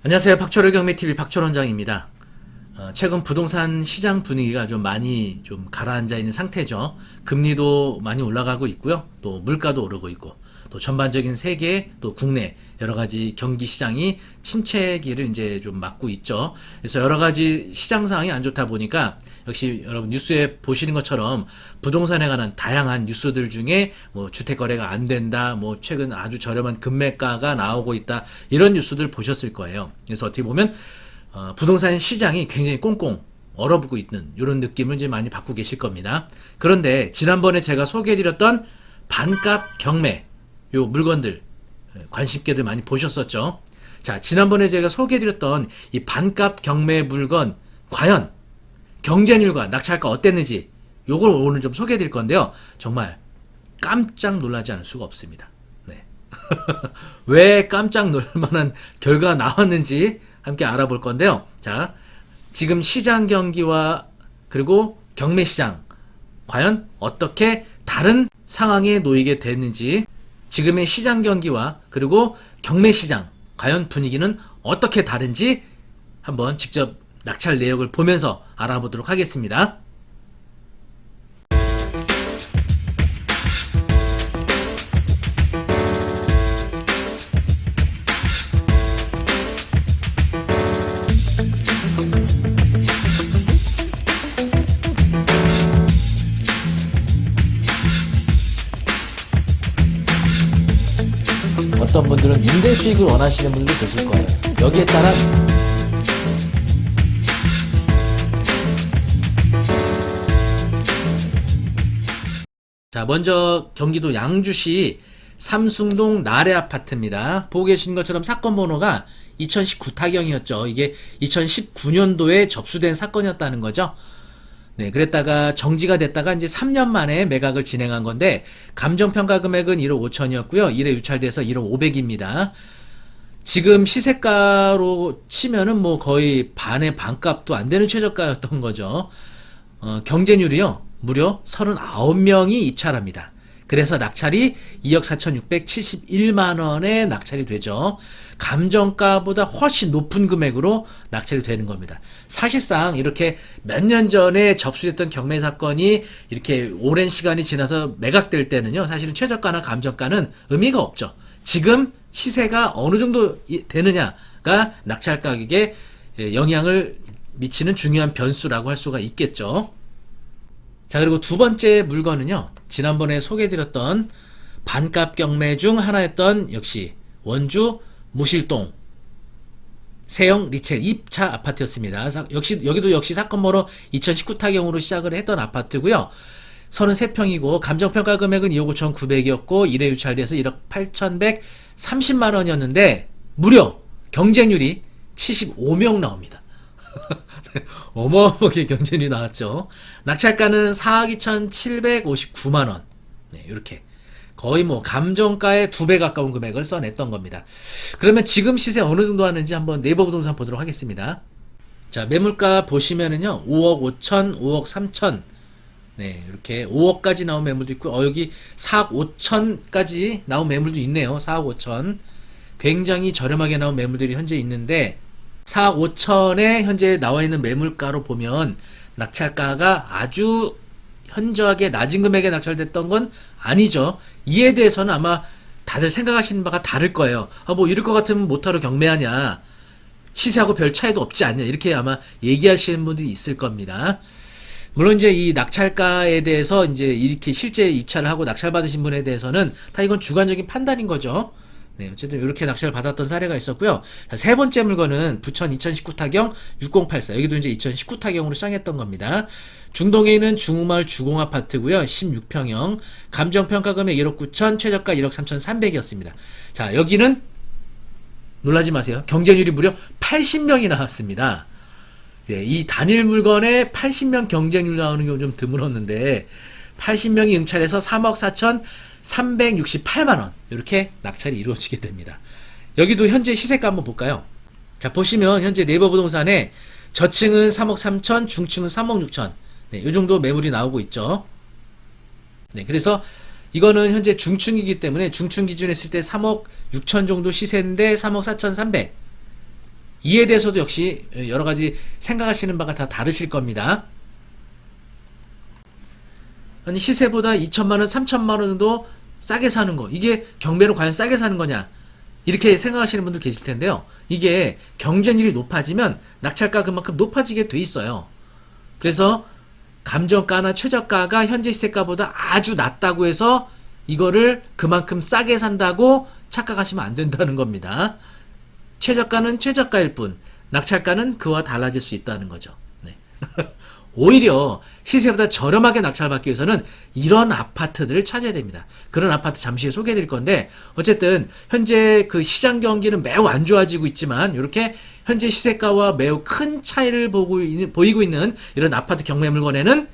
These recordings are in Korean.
안녕하세요. 박철호 경매TV 박철원장입니다. 최근 부동산 시장 분위기가 좀 많이 좀 가라앉아 있는 상태죠. 금리도 많이 올라가고 있고요. 또 물가도 오르고 있고, 또 전반적인 세계 또 국내 여러 가지 경기 시장이 침체기를 이제 좀 맞고 있죠. 그래서 여러 가지 시장 상황이 안 좋다 보니까 역시 여러분 뉴스에 보시는 것처럼 부동산에 관한 다양한 뉴스들 중에 뭐 주택 거래가 안 된다, 뭐 최근 아주 저렴한 금매가가 나오고 있다, 이런 뉴스들 보셨을 거예요. 그래서 어떻게 보면 부동산 시장이 굉장히 꽁꽁 얼어붙고 있는 이런 느낌을 이제 많이 받고 계실 겁니다. 그런데 지난번에 제가 소개해드렸던 반값 경매 요 물건들 관심 있게들 많이 보셨었죠. 자, 지난번에 제가 소개해드렸던 이 반값 경매 물건 과연 경쟁률과 낙찰가 어땠는지 요걸 오늘 좀 소개해드릴 건데요. 정말 깜짝 놀라지 않을 수가 없습니다. 네. 왜 깜짝 놀랄 만한 결과가 나왔는지 함께 알아볼 건데요. 자, 지금 시장 경기와 그리고 경매 시장 과연 어떻게 다른 상황에 놓이게 됐는지, 지금의 시장 경기와 그리고 경매 시장 과연 분위기는 어떻게 다른지 한번 직접 낙찰 내역을 보면서 알아보도록 하겠습니다. 어떤 분들은 임대 수익을 원하시는 분들도 계실 거예요. 여기에 따라 자, 먼저 경기도 양주시 삼숭동 나래 아파트입니다. 보고 계신 것처럼 사건 번호가 2019 타경이었죠. 이게 2019년도에 접수된 사건이었다는 거죠. 네, 그랬다가 정지가 됐다가 이제 3년 만에 매각을 진행한 건데, 감정평가 금액은 1억 5천이었고요. 1회 유찰돼서 1억 500입니다. 지금 시세가로 치면은 뭐 거의 반의 반값도 안 되는 최저가였던 거죠. 경쟁률이요, 무려 39명이 입찰합니다. 그래서 낙찰이 2억 4,671만원에 낙찰이 되죠. 감정가보다 훨씬 높은 금액으로 낙찰이 되는 겁니다. 사실상 이렇게 몇 년 전에 접수됐던 경매 사건이 이렇게 오랜 시간이 지나서 매각될 때는요, 사실은 최저가나 감정가는 의미가 없죠. 지금 시세가 어느 정도 되느냐가 낙찰 가격에 영향을 미치는 중요한 변수라고 할 수가 있겠죠. 자, 그리고 두 번째 물건은요, 지난번에 소개해드렸던 반값 경매 중 하나였던 역시 원주 무실동 세형 리첼 2차 아파트였습니다. 여기도 역시 사건 번호 2019 타경으로 시작을 했던 아파트고요. 33평이고 감정평가 금액은 2억 5,900이었고 1회 유찰돼서 1억 8,130만원이었는데 무려 경쟁률이 75명 나옵니다. 어마어마하게 경쟁률이 나왔죠. 낙찰가는 4억 2,759만원. 네, 이렇게 거의 뭐 감정가의 2배 가까운 금액을 써냈던 겁니다. 그러면 지금 시세 어느 정도 하는지 한번 네이버 부동산 보도록 하겠습니다. 자, 매물가 보시면은요, 5억 5천, 5억 3천, 네, 이렇게 5억까지 나온 매물도 있고, 여기 4억 5천까지 나온 매물도 있네요. 4억 5천. 굉장히 저렴하게 나온 매물들이 현재 있는데, 4억 5천에 현재 나와 있는 매물가로 보면 낙찰가가 아주 현저하게 낮은 금액에 낙찰됐던 건 아니죠. 이에 대해서는 아마 다들 생각하시는 바가 다를 거예요. 뭐 이럴 것 같으면 못하러 경매하냐, 시세하고 별 차이도 없지 않냐, 이렇게 아마 얘기하시는 분들이 있을 겁니다. 물론 이제 이 낙찰가에 대해서 이제 이렇게 실제 입찰을 하고 낙찰 받으신 분에 대해서는 다 이건 주관적인 판단인 거죠. 네, 어쨌든 이렇게 낙찰을 받았던 사례가 있었고요. 자, 세 번째 물건은 부천 2019 타경 6084. 여기도 이제 2019 타경으로 시작했던 겁니다. 중동에 있는 중우마을 주공아파트고요. 16평형. 감정평가 금액 1억 9천, 최저가 1억 3,300이었습니다. 자, 여기는 놀라지 마세요. 경쟁률이 무려 80명이 나왔습니다. 네, 이 단일 물건에 80명 경쟁률 나오는 경우 좀 드물었는데 80명이 응찰해서 3억 4천 368만원 이렇게 낙찰이 이루어지게 됩니다. 여기도 현재 시세가 한번 볼까요? 자, 보시면 현재 네이버 부동산에 저층은 3억 3천, 중층은 3억 6천, 네, 이 정도 매물이 나오고 있죠. 네, 그래서 이거는 현재 중층이기 때문에 중층 기준 했을 때 3억 6천 정도 시세인데 3억 4천 3백. 이에 대해서도 역시 여러 가지 생각하시는 바가 다 다르실 겁니다. 아니 시세보다 2천만 원, 3천만 원도 싸게 사는 거, 이게 경매로 과연 싸게 사는 거냐, 이렇게 생각하시는 분들 계실 텐데요. 이게 경쟁률이 높아지면 낙찰가 그만큼 높아지게 돼 있어요. 그래서 감정가나 최저가가 현재 시세가보다 아주 낮다고 해서 이거를 그만큼 싸게 산다고 착각하시면 안 된다는 겁니다. 최저가는 최저가일 뿐, 낙찰가는 그와 달라질 수 있다는 거죠. 네. 오히려 시세보다 저렴하게 낙찰받기 위해서는 이런 아파트들을 찾아야 됩니다. 그런 아파트 잠시 후에 소개해 드릴 건데, 어쨌든 현재 그 시장 경기는 매우 안 좋아지고 있지만 이렇게 현재 시세가와 매우 큰 차이를 보이고 있는 이런 아파트 경매 물건에는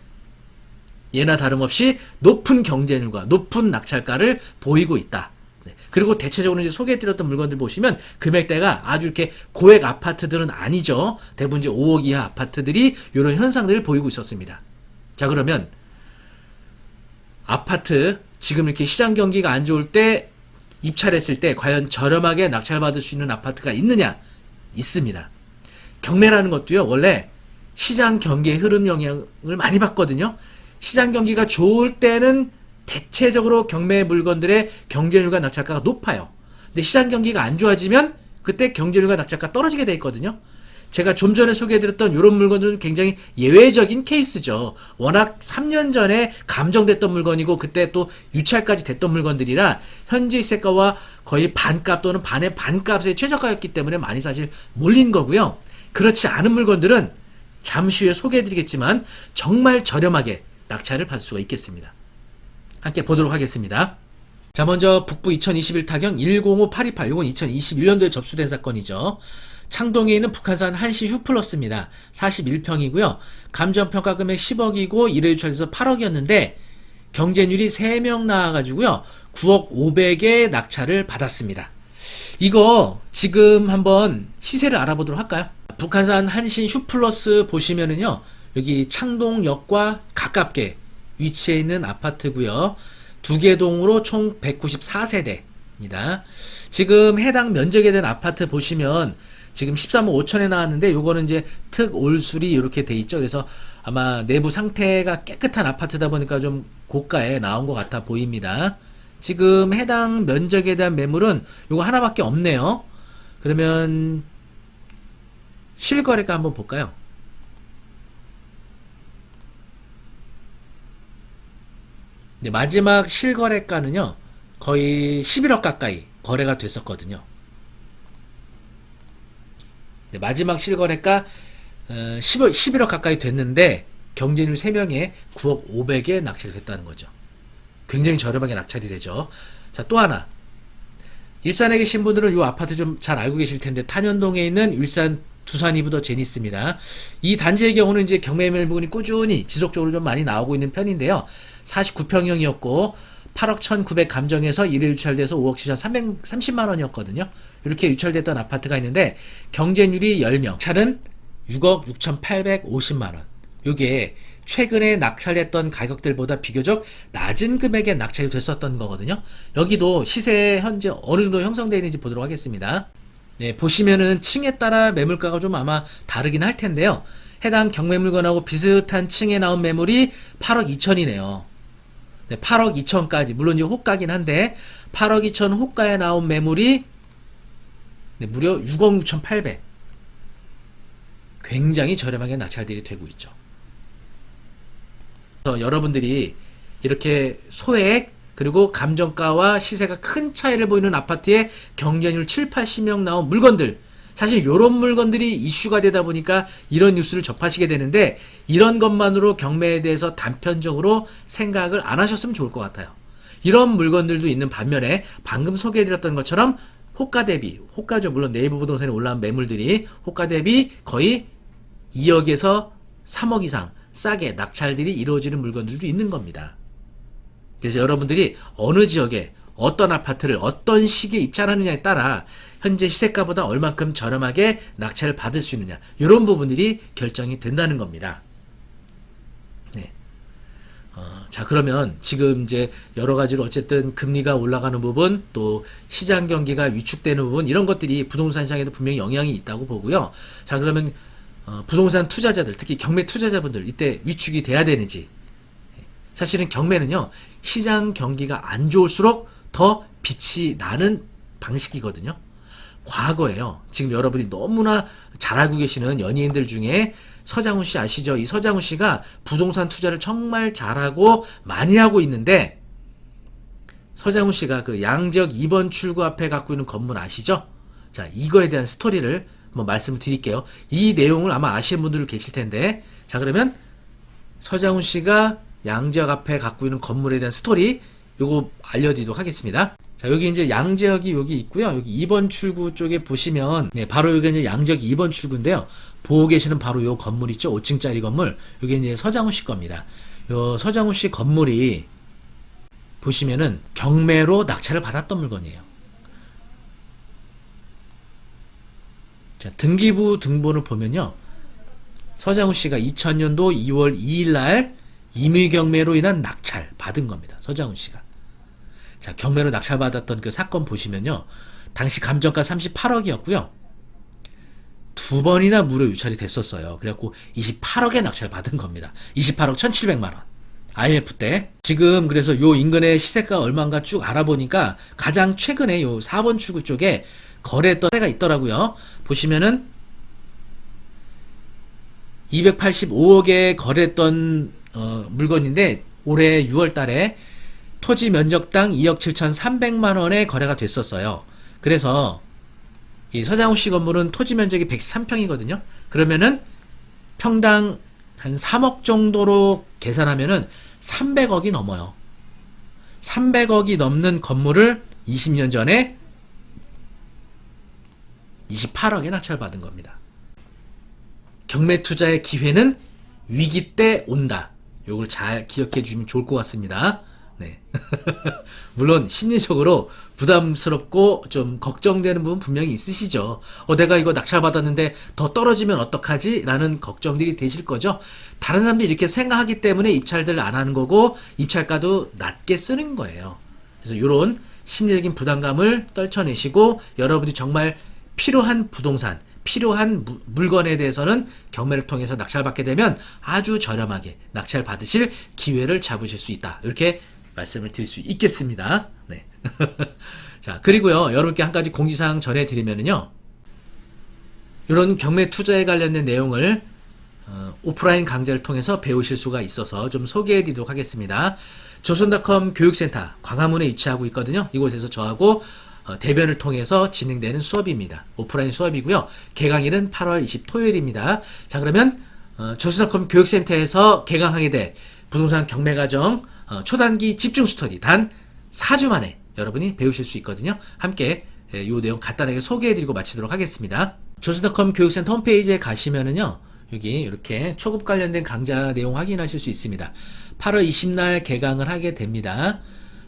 예나 다름없이 높은 경쟁률과 높은 낙찰가를 보이고 있다. 네. 그리고 대체적으로 이제 소개해드렸던 물건들 보시면 금액대가 아주 이렇게 고액 아파트들은 아니죠. 대부분 이제 5억 이하 아파트들이 이런 현상들을 보이고 있었습니다. 자, 그러면 아파트 지금 이렇게 시장 경기가 안 좋을 때 입찰했을 때 과연 저렴하게 낙찰받을 수 있는 아파트가 있느냐? 있습니다. 경매라는 것도요, 원래 시장 경기의 흐름 영향을 많이 받거든요. 시장 경기가 좋을 때는 대체적으로 경매 물건들의 경쟁률과 낙찰가가 높아요. 근데 시장 경기가 안 좋아지면 그때 경쟁률과 낙찰가가 떨어지게 돼 있거든요. 제가 좀 전에 소개해드렸던 이런 물건들은 굉장히 예외적인 케이스죠. 워낙 3년 전에 감정됐던 물건이고 그때 또 유찰까지 됐던 물건들이라 현재 시세가와 거의 반값 또는 반의 반값의 최저가였기 때문에 많이 사실 몰린 거고요. 그렇지 않은 물건들은 잠시 후에 소개해드리겠지만 정말 저렴하게 낙찰을 받을 수가 있겠습니다. 함께 보도록 하겠습니다. 자, 먼저 북부 2021 타경 105828, 이건 2021년도에 접수된 사건이죠. 창동에 있는 북한산 한시 휴플러스입니다. 41평이고요. 감정평가 금액 10억이고 1회 유찰돼서 8억이었는데 경쟁률이 3명 나와가지고요. 9억 500에 낙찰을 받았습니다. 이거 지금 한번 시세를 알아보도록 할까요? 북한산 한신 휴플러스 보시면은요, 여기 창동역과 가깝게 위치해 있는 아파트고요. 두 개 동으로 총 194세대입니다. 지금 해당 면적에 대한 아파트 보시면 지금 13억 5천에 나왔는데 요거는 이제 특 올수리 이렇게 돼 있죠. 그래서 아마 내부 상태가 깨끗한 아파트다 보니까 좀 고가에 나온 것 같아 보입니다. 지금 해당 면적에 대한 매물은 요거 하나밖에 없네요. 그러면 실거래가 한번 볼까요? 네, 마지막 실거래가는요 거의 11억 가까이 거래가 됐었거든요. 네, 마지막 실거래가 11억 가까이 됐는데 경쟁률 3명에 9억 500에 낙찰이 됐다는 거죠. 굉장히 저렴하게 낙찰이 되죠. 자, 또 하나, 일산에 계신 분들은 이 아파트 좀 잘 알고 계실 텐데, 탄현동에 있는 일산 두산 이브더 제니스입니다. 이 단지의 경우는 이제 경매 물건이 꾸준히 지속적으로 좀 많이 나오고 있는 편인데요. 49평형이었고 8억 1,900 감정에서 1회 유찰돼서 5억 시전 330만 원이었거든요. 이렇게 유찰됐던 아파트가 있는데 경쟁률이 10명, 차는 6억 6,850만 원. 이게 최근에 낙찰됐던 가격들보다 비교적 낮은 금액에 낙찰이 됐었던 거거든요. 여기도 시세 현재 어느 정도 형성되어 있는지 보도록 하겠습니다. 네, 보시면은 층에 따라 매물가가 좀 아마 다르긴 할 텐데요. 해당 경매 물건하고 비슷한 층에 나온 매물이 8억 2천이네요. 네, 8억 2천까지, 물론 이제 호가긴 한데 8억 2천 호가에 나온 매물이 네, 무려 6억 6,800. 굉장히 저렴하게 낙찰들이 되고 있죠. 그래서 여러분들이 이렇게 소액 그리고 감정가와 시세가 큰 차이를 보이는 아파트에 경쟁률 7, 80명 나온 물건들, 사실 이런 물건들이 이슈가 되다 보니까 이런 뉴스를 접하시게 되는데, 이런 것만으로 경매에 대해서 단편적으로 생각을 안 하셨으면 좋을 것 같아요. 이런 물건들도 있는 반면에 방금 소개해드렸던 것처럼 호가 대비, 호가죠. 물론 네이버 부동산에 올라온 매물들이 호가 대비 거의 2억에서 3억 이상 싸게 낙찰들이 이루어지는 물건들도 있는 겁니다. 그래서 여러분들이 어느 지역에 어떤 아파트를 어떤 시기에 입찰하느냐에 따라 현재 시세가보다 얼만큼 저렴하게 낙찰을 받을 수 있느냐, 이런 부분들이 결정이 된다는 겁니다. 네. 자, 그러면 지금 이제 여러 가지로 어쨌든 금리가 올라가는 부분, 또 시장 경기가 위축되는 부분, 이런 것들이 부동산 시장에도 분명히 영향이 있다고 보고요. 자, 그러면 부동산 투자자들, 특히 경매 투자자분들, 이때 위축이 돼야 되는지. 사실은 경매는요, 시장 경기가 안 좋을수록 더 빛이 나는 방식이거든요. 과거에요. 지금 여러분이 너무나 잘 알고 계시는 연예인들 중에 서장훈 씨 아시죠? 이 서장훈 씨가 부동산 투자를 정말 잘하고 많이 하고 있는데, 서장훈 씨가 그 양지역 2번 출구 앞에 갖고 있는 건물 아시죠? 자, 이거에 대한 스토리를 한번 말씀을 드릴게요. 이 내용을 아마 아시는 분들 계실 텐데, 자, 그러면 서장훈 씨가 양지역 앞에 갖고 있는 건물에 대한 스토리, 요거 알려드리도록 하겠습니다. 자, 여기 이제 양지역이 여기 있고요. 여기 2번 출구 쪽에 보시면, 네, 바로 여기 이제 양지역 2번 출구인데요. 보고 계시는 바로 요 건물 있죠? 5층짜리 건물. 여기 이제 서장훈 씨 겁니다. 요 서장훈 씨 건물이 보시면은 경매로 낙찰을 받았던 물건이에요. 자, 등기부 등본을 보면요. 서장훈 씨가 2000년도 2월 2일 날 임의경매로 인한 낙찰 받은 겁니다. 서장훈 씨가. 자, 경매로 낙찰받았던 그 사건 보시면요. 당시 감정가 38억이었고요. 두 번이나 무료 유찰이 됐었어요. 그래갖고 28억에 낙찰 받은 겁니다. 28억 1700만원. IMF 때. 지금 그래서 요 인근의 시세가 얼마인가 쭉 알아보니까 가장 최근에 요 4번 출구 쪽에 거래했던 때가 있더라고요. 보시면은 285억에 거래했던 물건인데 올해 6월 달에 토지 면적당 2억 7,300만원에 거래가 됐었어요. 그래서 이 서장훈 씨 건물은 토지 면적이 113평이거든요. 그러면은 평당 한 3억 정도로 계산하면은 300억이 넘어요. 300억이 넘는 건물을 20년 전에 28억에 낙찰받은 겁니다. 경매 투자의 기회는 위기 때 온다. 요걸 잘 기억해 주시면 좋을 것 같습니다. 네. 물론 심리적으로 부담스럽고 좀 걱정되는 부분 분명히 있으시죠. 내가 이거 낙찰받았는데 더 떨어지면 어떡하지? 라는 걱정들이 되실 거죠. 다른 사람들이 이렇게 생각하기 때문에 입찰들 안 하는 거고 입찰가도 낮게 쓰는 거예요. 그래서 이런 심리적인 부담감을 떨쳐내시고 여러분이 정말 필요한 부동산, 필요한 물건에 대해서는 경매를 통해서 낙찰받게 되면 아주 저렴하게 낙찰 받으실 기회를 잡으실 수 있다. 이렇게 말씀을 드릴 수 있겠습니다. 네. 자, 그리고요, 여러분께 한 가지 공지사항 전해드리면요. 이런 경매 투자에 관련된 내용을 오프라인 강좌를 통해서 배우실 수가 있어서 좀 소개해드리도록 하겠습니다. 조선닷컴 교육센터 광화문에 위치하고 있거든요. 이곳에서 저하고 대변을 통해서 진행되는 수업입니다. 오프라인 수업이고요. 개강일은 8월 20 토요일입니다. 자, 그러면 조선닷컴 교육센터에서 개강하게 될 부동산 경매과정 초단기 집중 스터디 단 4주 만에 여러분이 배우실 수 있거든요. 함께 이 내용 간단하게 소개해드리고 마치도록 하겠습니다. 조선닷컴 교육센터 홈페이지에 가시면은요. 여기 이렇게 초급 관련된 강좌 내용 확인하실 수 있습니다. 8월 20날 개강을 하게 됩니다.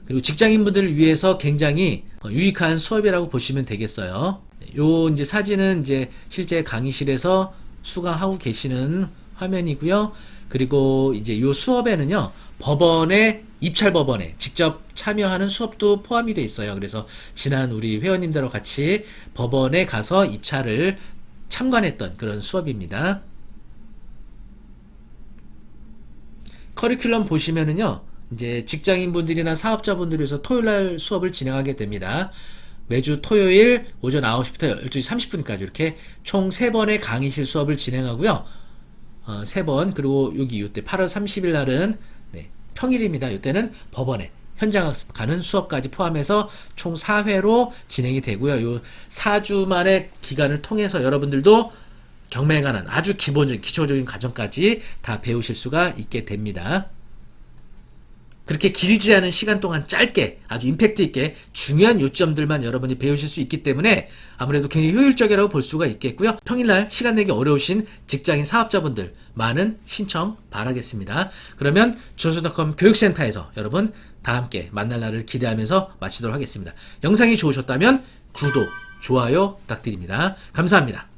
그리고 직장인분들을 위해서 굉장히 유익한 수업이라고 보시면 되겠어요. 요 이제 사진은 이제 실제 강의실에서 수강하고 계시는 화면이고요. 그리고 이제 요 수업에는요, 입찰 법원에 직접 참여하는 수업도 포함이 되어 있어요. 그래서 지난 우리 회원님들하고 같이 법원에 가서 입찰을 참관했던 그런 수업입니다. 커리큘럼 보시면은요, 이제 직장인분들이나 사업자분들을 위해서 토요일날 수업을 진행하게 됩니다. 매주 토요일 오전 9시부터 12시 30분까지 이렇게 총 3번의 강의실 수업을 진행하고요. 3번, 그리고 여기 이때 8월 30일 날은 평일입니다. 이때는 법원에 현장학습 가는 수업까지 포함해서 총 4회로 진행이 되고요. 요 4주만의 기간을 통해서 여러분들도 경매에 관한 아주 기본적인 기초적인 과정까지 다 배우실 수가 있게 됩니다. 그렇게 길지 않은 시간 동안 짧게 아주 임팩트 있게 중요한 요점들만 여러분이 배우실 수 있기 때문에 아무래도 굉장히 효율적이라고 볼 수가 있겠고요. 평일날 시간 내기 어려우신 직장인 사업자분들 많은 신청 바라겠습니다. 그러면 조선닷컴 교육센터에서 여러분 다 함께 만날 날을 기대하면서 마치도록 하겠습니다. 영상이 좋으셨다면 구독, 좋아요 부탁드립니다. 감사합니다.